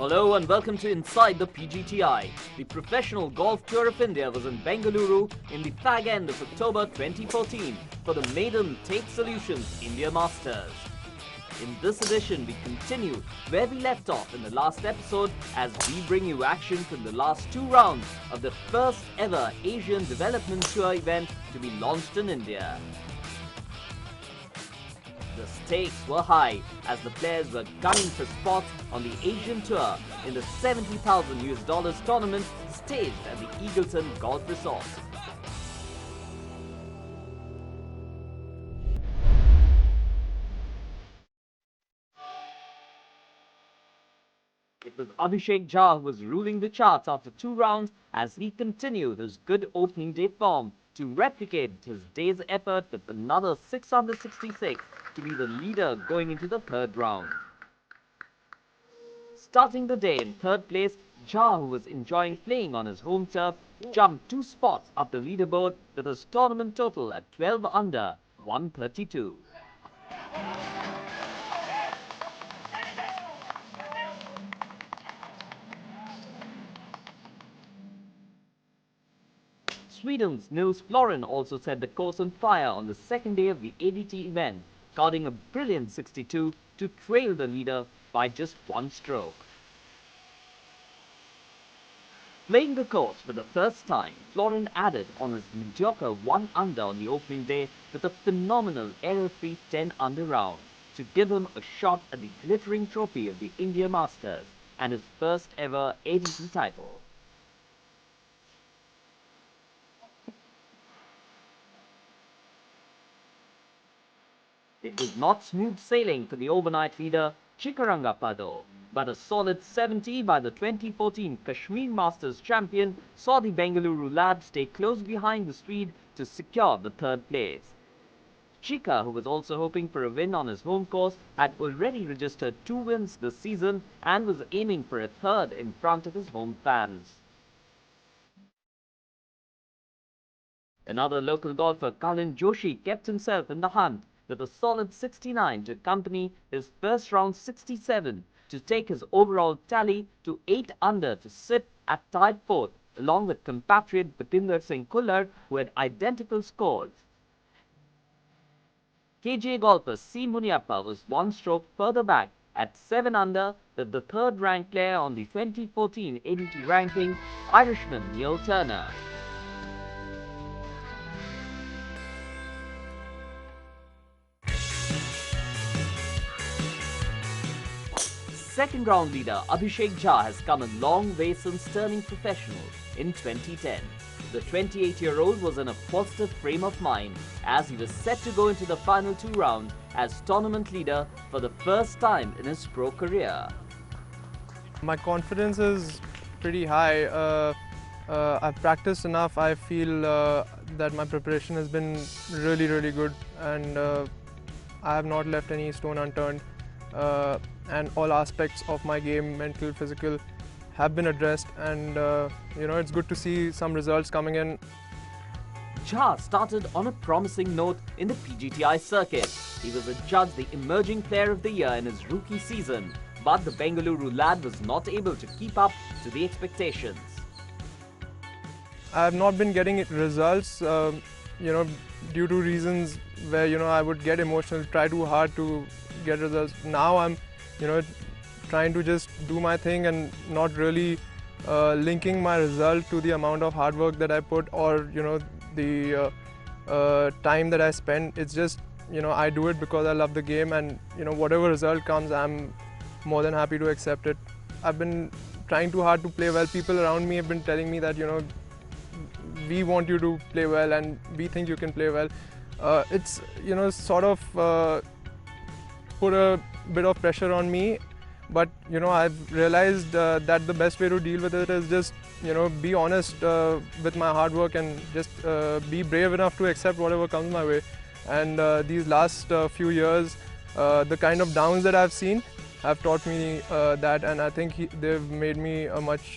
Hello and welcome to Inside the PGTI. The Professional Golf Tour of India was in Bengaluru in the fag end of October 2014 for the maiden Tate Solutions India Masters. In this edition, we continue where we left off in the last episode as we bring you action from the last two rounds of the first ever Asian Development Tour event to be launched in India. The stakes were high as the players were gunning for spots on the Asian Tour in the $70,000 tournament staged at the Eagleton Golf Resort. It was Abhishek Jha who was ruling the charts after two rounds as he continued his good opening day form to replicate his day's effort with another 6 under 66 to be the leader going into the third round. Starting the day in third place, Jha, who was enjoying playing on his home turf, jumped 2 spots up the leaderboard with his tournament total at 12 under 132. Sweden's Nils Florin also set the course on fire on the second day of the ADT event, carding a brilliant 62 to trail the leader by just 1 stroke. Playing the course for the first time, Florin added on his mediocre 1 under on the opening day with a phenomenal error-free 10 under round to give him a shot at the glittering trophy of the India Masters and his first ever ADT title. It was not smooth sailing for the overnight leader Chickarangappa though, but a solid 70 by the 2014 Kashmir Masters champion saw the Bengaluru lad stay close behind the Swede to secure the third place. Chika, who was also hoping for a win on his home course, had already registered 2 wins this season and was aiming for a third in front of his home fans. Another local golfer, Kalin Joshi, kept himself in the hunt with a solid 69 to accompany his first round 67 to take his overall tally to 8 under to sit at tied 4th along with compatriot Batinder Singh Kullar, who had identical scores. KJ golfer C. Muniappa was 1 stroke further back at 7 under with the third ranked player on the 2014 ADT ranking, Irishman Neil Turner. Second round leader Abhishek Jha has come a long way since turning professional in 2010. The 28-year-old was in a positive frame of mind as he was set to go into the final 2 rounds as tournament leader for the first time in his pro career. My confidence is pretty high. I've practiced enough. I feel that my preparation has been really good, and I have not left any stone unturned. And all aspects of my game, mental, physical, have been addressed, and it's good to see some results coming in. Jha started on a promising note in the PGTI circuit. He was adjudged the Emerging Player of the Year in his rookie season, but the Bengaluru lad was not able to keep up to the expectations. I have not been getting results, due to reasons where I would get emotional, try too hard to get results. Now I'm trying to just do my thing and not really linking my result to the amount of hard work that I put or the time that I spend. It's just I do it because I love the game, and whatever result comes, I'm more than happy to accept it. I've been trying too hard to play well. People around me have been telling me that we want you to play well and we think you can play well. It's sort of put a bit of pressure on me, but I've realized that the best way to deal with it is just be honest with my hard work and just be brave enough to accept whatever comes my way. And these last few years, the kind of downs that I've seen have taught me that, and I think they've made me a much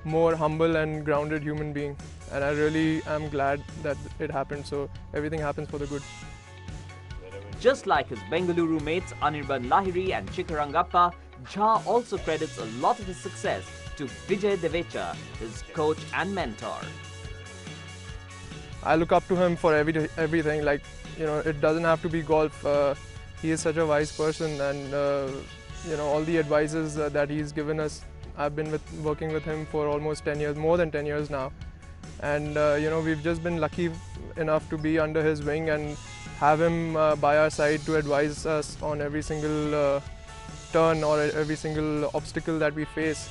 more humble and grounded human being, and I really am glad that it happened. So everything happens for the good. Just like his Bengaluru mates Anirban Lahiri and Chickarangappa, Jha also credits a lot of his success to Vijay Devecha, his coach and mentor. I look up to him for everything. Like, it doesn't have to be golf. He is such a wise person, and all the advices that he's given us. I've been working with him for almost 10 years, more than 10 years now, and we've just been lucky enough to be under his wing and have him by our side to advise us on every single turn or every single obstacle that we face.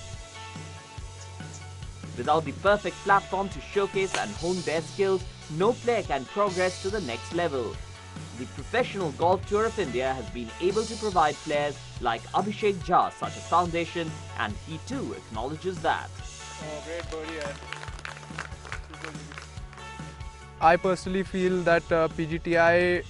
Without the perfect platform to showcase and hone their skills, no player can progress to the next level. The Professional Golf Tour of India has been able to provide players like Abhishek Jha such a foundation, and he too acknowledges that. Great birdie. I personally feel that PGTI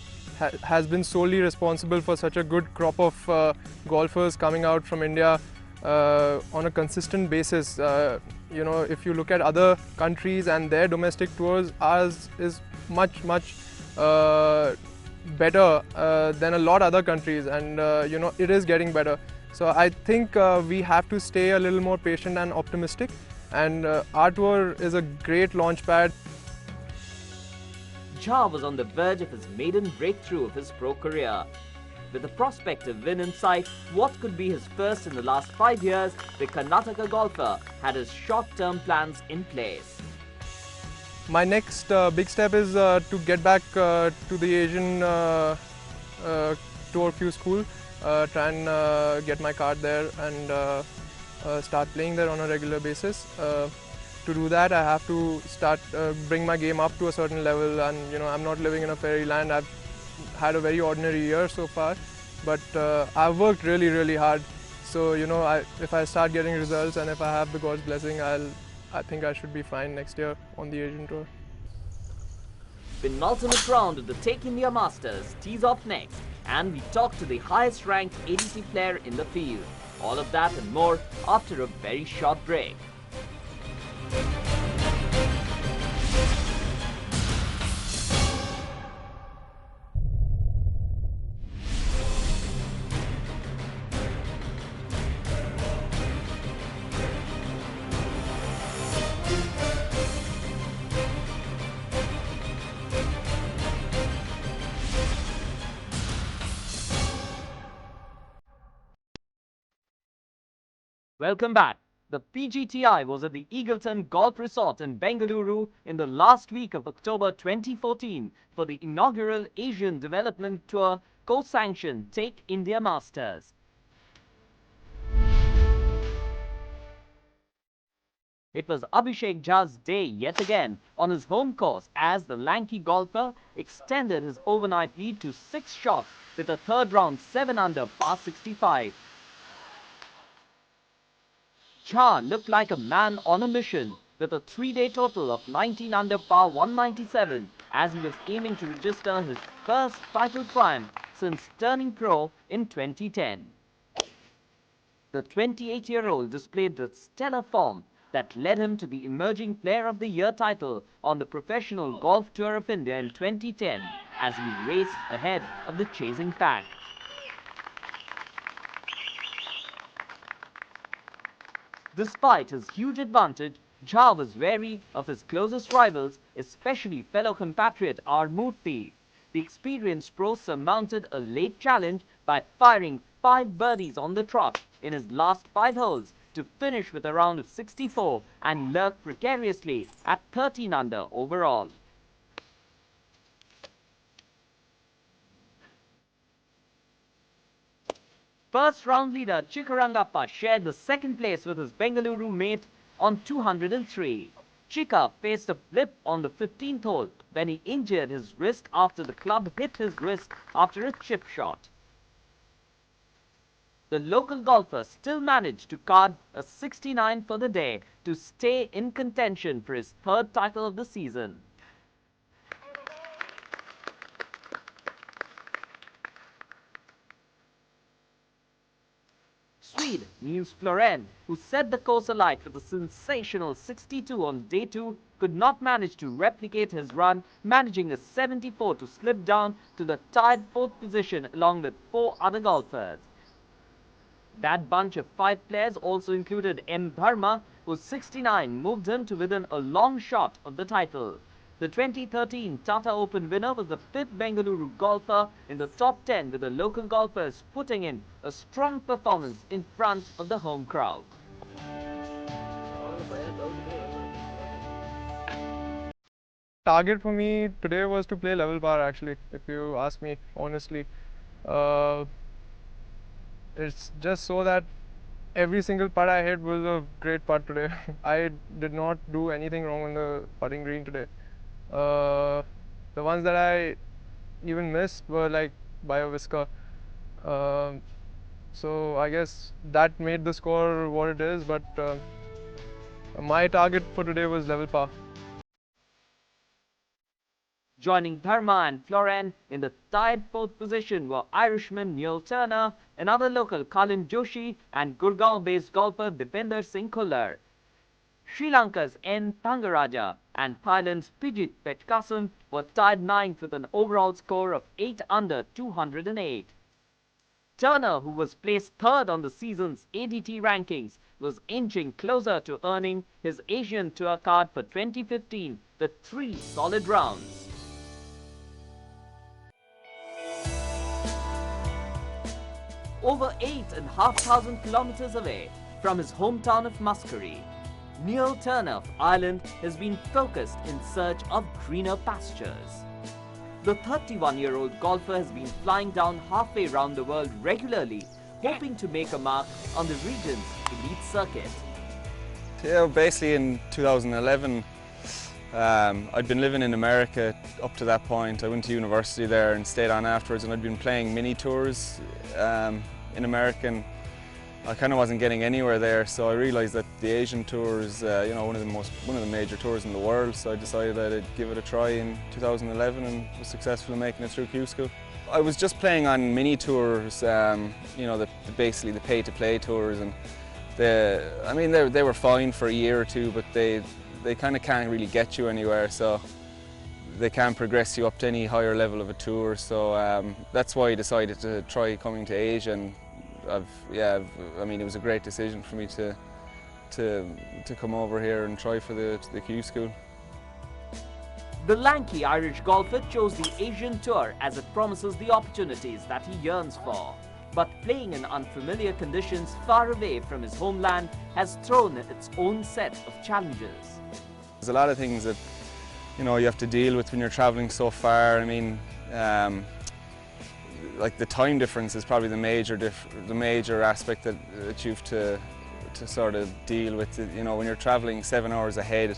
has been solely responsible for such a good crop of golfers coming out from India on a consistent basis. If you look at other countries and their domestic tours, ours is much better than a lot of other countries, and it is getting better. So I think we have to stay a little more patient and optimistic, and our tour is a great launch pad. Jha was on the verge of his maiden breakthrough of his pro career. With a prospective win in sight, what could be his first in the last 5 years, the Karnataka golfer had his short-term plans in place. My next big step is to get back to the Asian Tour Q school, try and get my card there and start playing there on a regular basis. To do that, I have to start bring my game up to a certain level, and I'm not living in a fairyland. I've had a very ordinary year so far, but I've worked really hard. So if I start getting results and if I have the God's blessing, I think I should be fine next year on the Asian Tour. Penultimate round of the Take India Masters tees off next, and we talk to the highest ranked ADT player in the field. All of that and more after a very short break. Welcome back. The PGTI was at the Eagleton Golf Resort in Bengaluru in the last week of October 2014 for the inaugural Asian Development Tour co-sanctioned Take India Masters. It was Abhishek Jha's day yet again on his home course as the lanky golfer extended his overnight lead to 6 shots with a third round 7 under par 65. Jha looked like a man on a mission with a 3-day total of 19 under par 197 as he was aiming to register his first title triumph since turning pro in 2010. The 28-year-old displayed the stellar form that led him to the Emerging Player of the Year title on the Professional Golf Tour of India in 2010 as he raced ahead of the chasing pack. Despite his huge advantage, Jha was wary of his closest rivals, especially fellow compatriot R. Murthy. The experienced pro surmounted a late challenge by firing 5 birdies on the trot in his last 5 holes to finish with a round of 64 and lurk precariously at 13 under overall. First round leader Chikkarangappa shared the second place with his Bengaluru mate on 203. Chika faced a blip on the 15th hole when he injured his wrist after the club hit his wrist after a chip shot. The local golfer still managed to card a 69 for the day to stay in contention for his 3rd title of the season. Swede Nils Floren, who set the course alight with a sensational 62 on day 2, could not manage to replicate his run, managing a 74 to slip down to the tied 4th position along with 4 other golfers. That bunch of 5 players also included M. Dharma, whose 69 moved him to within a long shot of the title. The 2013 Tata Open winner was the 5th Bengaluru golfer in the top 10, with the local golfers putting in a strong performance in front of the home crowd. Target for me today was to play level par, actually, if you ask me honestly. It's just so that every single putt I hit was a great putt today. I did not do anything wrong on the putting green today. The ones that I even missed were like by a whisker. So I guess that made the score what it is, but my target for today was level par. Joining Dharma and Florin in the tied 4th position were Irishman Neil Turner, another local Kalin Joshi, and Gurgaon-based golfer Dipender Singh Khullar. Sri Lanka's N. Thangaraja and Thailand's Pijit Petkasan were tied 9th with an overall score of 8 under 208. Turner, who was placed 3rd on the season's ADT rankings, was inching closer to earning his Asian Tour card for 2015 with 3 solid rounds. Over 8,500 kilometers away from his hometown of Muskerry, Neil Turner of Ireland has been focused in search of greener pastures. The 31-year-old golfer has been flying down halfway around the world regularly, hoping to make a mark on the region's elite circuit. Yeah, basically in 2011, I'd been living in America up to that point. I went to university there and stayed on afterwards, and I'd been playing mini tours in America, and I kind of wasn't getting anywhere there. So I realised that the Asian Tour is, one of the major tours in the world. So I decided that I'd give it a try in 2011, and was successful in making it through Q School. I was just playing on mini tours, basically the pay-to-play tours, and they were fine for a year or two, but they kind of can't really get you anywhere, so they can't progress you up to any higher level of a tour. So that's why I decided to try coming to Asia, and it was a great decision for me to come over here and try for the Q School. The lanky Irish golfer chose the Asian Tour as it promises the opportunities that he yearns for. But playing in unfamiliar conditions far away from his homeland has thrown its own set of challenges. There's a lot of things that you have to deal with when you're traveling so far. I mean, like the time difference is probably the major aspect that you have to sort of deal with. When you're traveling 7 hours ahead,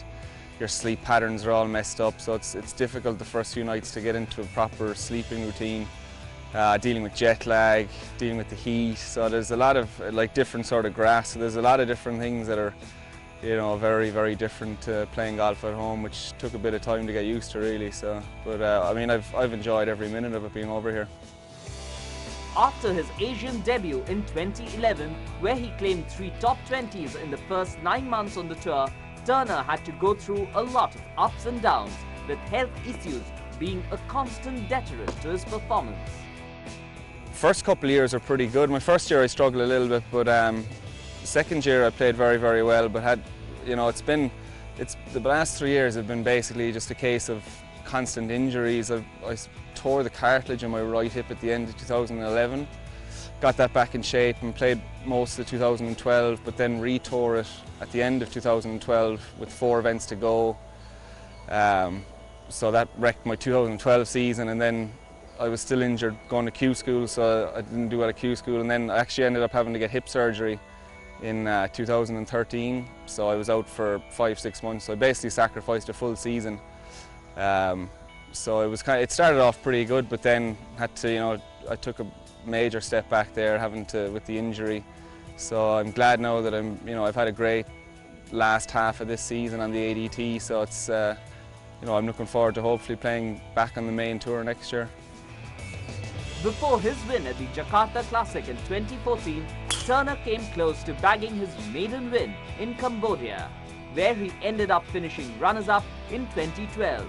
your sleep patterns are all messed up, so it's difficult the first few nights to get into a proper sleeping routine. Dealing with jet lag, dealing with the heat, so there's a lot of different sort of grass. So there's a lot of different things that are, very, very different to playing golf at home, which took a bit of time to get used to, really. So, but I've enjoyed every minute of it being over here. After his Asian debut in 2011, where he claimed 3 top 20s in the first 9 months on the tour, Turner had to go through a lot of ups and downs, with health issues being a constant deterrent to his performance. First couple of years were pretty good. My first year I struggled a little bit, but the second year I played very, very well. But the last 3 years have been basically just a case of constant injuries. I tore the cartilage in my right hip at the end of 2011. Got that back in shape and played most of 2012, but then re-tore it at the end of 2012 with 4 events to go. So that wrecked my 2012 season, and then I was still injured going to Q School, so I didn't do it at Q School, and then I actually ended up having to get hip surgery in 2013, so I was out for 5-6 months. So I basically sacrificed a full season. So it started off pretty good, but then I took a major step back there with the injury. So I'm glad now that I've had a great last half of this season on the ADT, so it's I'm looking forward to hopefully playing back on the main tour next year. Before his win at the Jakarta Classic in 2014, Turner came close to bagging his maiden win in Cambodia, where he ended up finishing runners-up in 2012.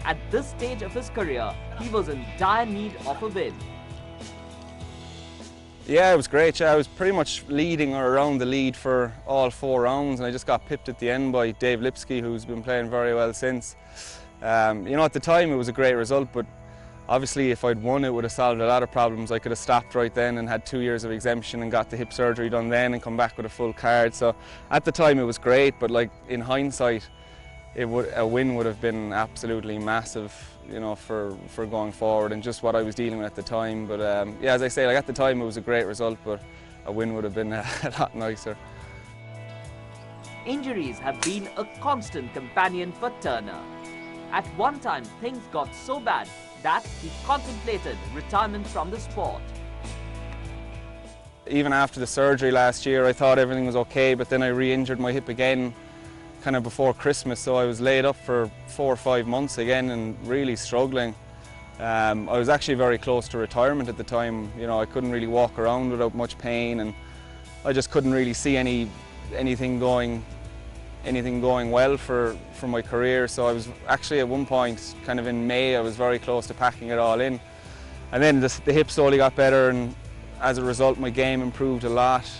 At this stage of his career, he was in dire need of a win. Yeah, it was great. Yeah, I was pretty much leading or around the lead for all 4 rounds, and I just got pipped at the end by Dave Lipsky, who's been playing very well since. You know, at the time it was a great result, but obviously if I'd won it would have solved a lot of problems. I could have stopped right then and had 2 years of exemption and got the hip surgery done then and come back with a full card. So at the time it was great, but like in hindsight, a win would have been absolutely massive, you know, for going forward and just what I was dealing with at the time. But yeah, as I say, like at the time it was a great result, but a win would have been a lot nicer. Injuries have been a constant companion for Turner. At one time, things got so bad that he contemplated retirement from the sport. Even after the surgery last year, I thought everything was okay, but then I re-injured my hip again kind of before Christmas, so I was laid up for 4 or 5 months again and really struggling. I was actually very close to retirement at the time. You know, I couldn't really walk around without much pain, and I just couldn't really see anything going well for my career. So I was actually at one point, kind of in May, I was very close to packing it all in. And then the hip slowly got better, and as a result my game improved a lot.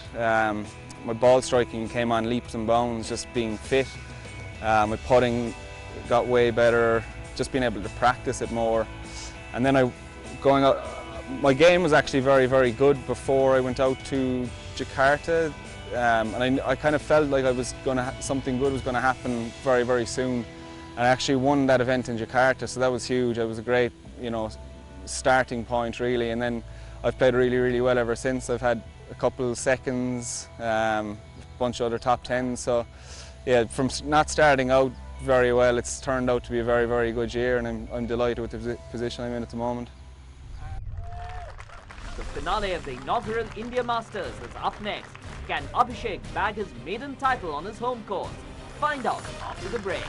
My ball striking came on leaps and bounds, just being fit. My putting got way better, just being able to practice it more. And then my game was actually very, very good before I went out to Jakarta. And I kind of felt like something good was going to happen very, very soon. And I actually won that event in Jakarta, so that was huge. It was a great, you know, starting point really. And then I've played really, really well ever since. I've had a couple seconds, a bunch of other top 10s. So yeah, from not starting out very well, it's turned out to be a very, very good year, and I'm delighted with the position I'm in at the moment. The finale of the inaugural India Masters is up next. Can Abhishek bag his maiden title on his home course? Find out after the break.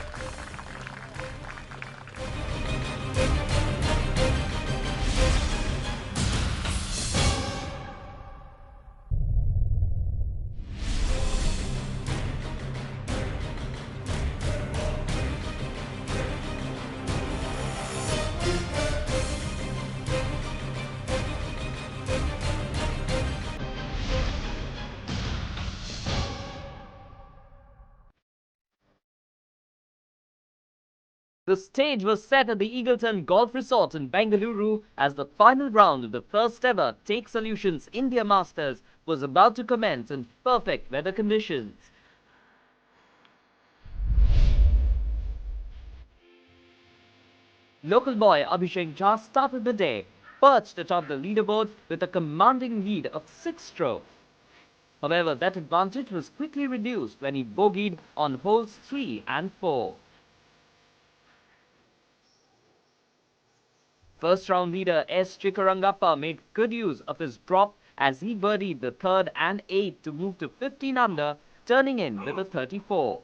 The stage was set at the Eagleton Golf Resort in Bengaluru as the final round of the first ever Take Solutions India Masters was about to commence in perfect weather conditions. Local boy Abhishek Jha started the day perched atop the leaderboard with a commanding lead of 6 strokes. However, that advantage was quickly reduced when he bogeyed on holes 3 and 4. First round leader S. Chikkarangappa made good use of his drop as he birdied the 3rd and 8th to move to 15 under, turning in with a 34.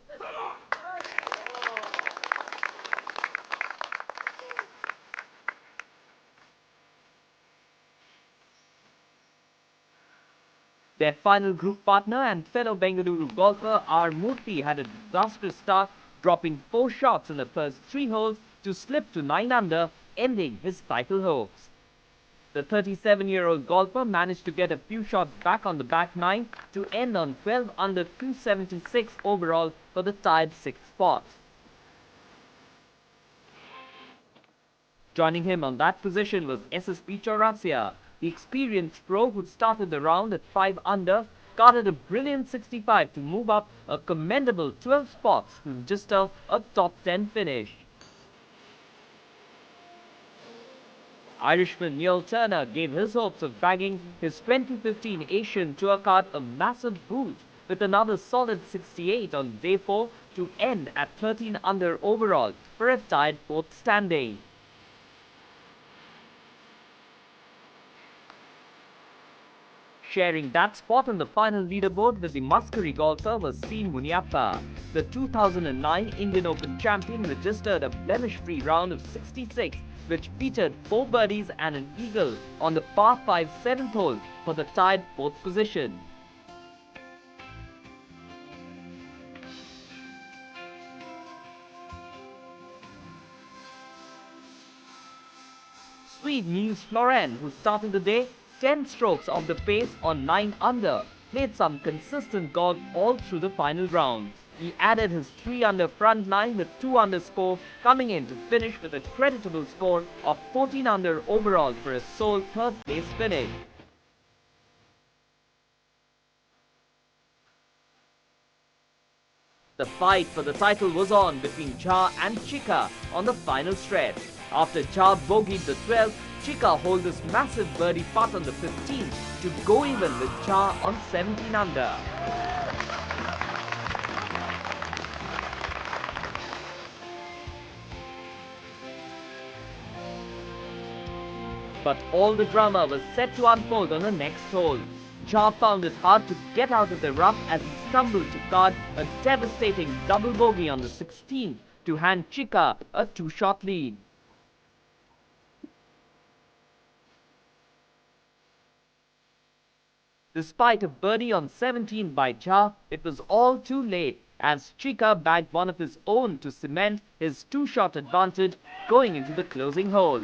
Their final group partner and fellow Bengaluru golfer R. Murthy had a disastrous start, dropping 4 shots in the first 3 holes to slip to 9 under, ending his title hopes. The 37-year-old golfer managed to get a few shots back on the back 9 to end on 12 under 276 overall for the tied 6th spot. Joining him on that position was SSP Chaurasia. The experienced pro who started the round at 5 under carded a brilliant 65 to move up a commendable 12 spots to register a top 10 finish. Irishman Neil Turner gave his hopes of bagging his 2015 Asian Tour card a massive boost with another solid 68 on day 4 to end at 13 under overall for a tied 4th standing. Sharing that spot on the final leaderboard with the Muscari golfer was C. Muniappa. The 2009 Indian Open champion registered a blemish-free round of 66, which featured 4 birdies and an eagle on the par 5 7th hole for the tied 4th position. Swede Nils Florén, who started the day 10 strokes off the pace on 9 under, made some consistent golf all through the final rounds. He added his 3 under front 9 with 2 under score, coming in to finish with a creditable score of 14 under overall for a sole third place finish. The fight for the title was on between Jha and Chika on the final stretch. After Jha bogeyed the 12th, Chika holed this massive birdie putt on the 15th to go even with Jha on 17 under. But all the drama was set to unfold on the next hole. Jha found it hard to get out of the rough as he stumbled to card a devastating double bogey on the 16th to hand Chika a 2-shot lead. Despite a birdie on 17 by Jha, it was all too late as Chika bagged one of his own to cement his 2-shot advantage going into the closing hole.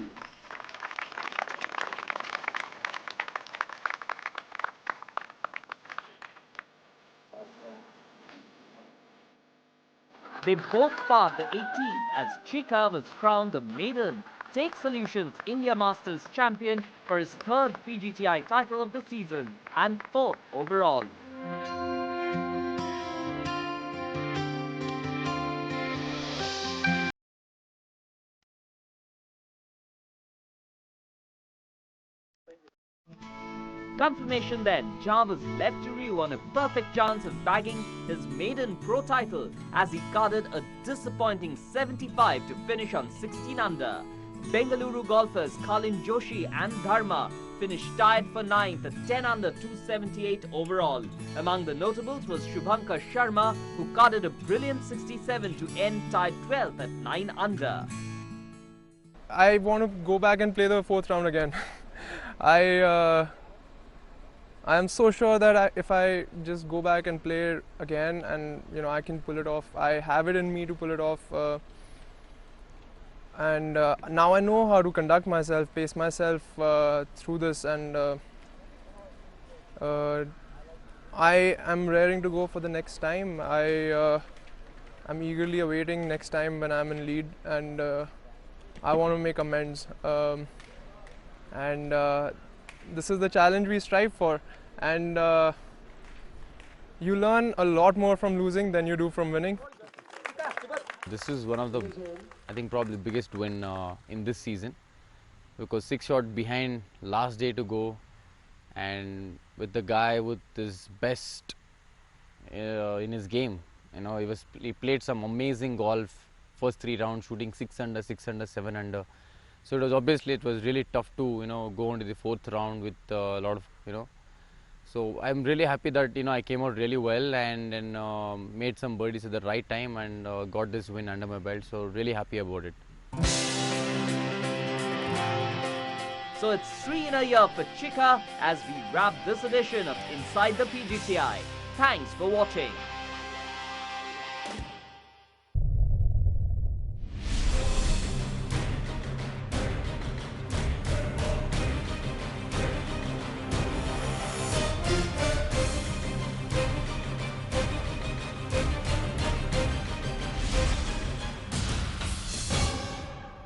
They both parred the 18th as Chika was crowned the maiden Take Solutions India Masters champion for his 3rd PGTI title of the season and 4th overall. Confirmation then, Jha was left to rue on a perfect chance of bagging his maiden pro title as he carded a disappointing 75 to finish on 16 under. Bengaluru golfers Kalin Joshi and Dharma finished tied for 9th at 10 under 278 overall. Among the notables was Shubhankar Sharma, who carded a brilliant 67 to end tied 12th at 9 under. I want to go back and play the 4th round again. I am so sure that if I just go back and play again and I can pull it off. I have it in me to pull it off. And now I know how to conduct myself, pace myself through this, and I am raring to go for the next time. I'm eagerly awaiting next time when I'm in lead, and I want to make amends. This is the challenge we strive for, and you learn a lot more from losing than you do from winning. This is one of the, I think, probably the biggest win in this season, because 6 shot behind, last day to go, and with the guy with his best in his game. He played some amazing golf, first 3 rounds shooting 6 under, 6 under, 7 under. So it was really tough to go into the 4th round with a lot of So I'm really happy that I came out really well and then made some birdies at the right time and got this win under my belt. So really happy about it. So it's 3 in a year for Chika as we wrap this edition of Inside the PGTI. Thanks for watching.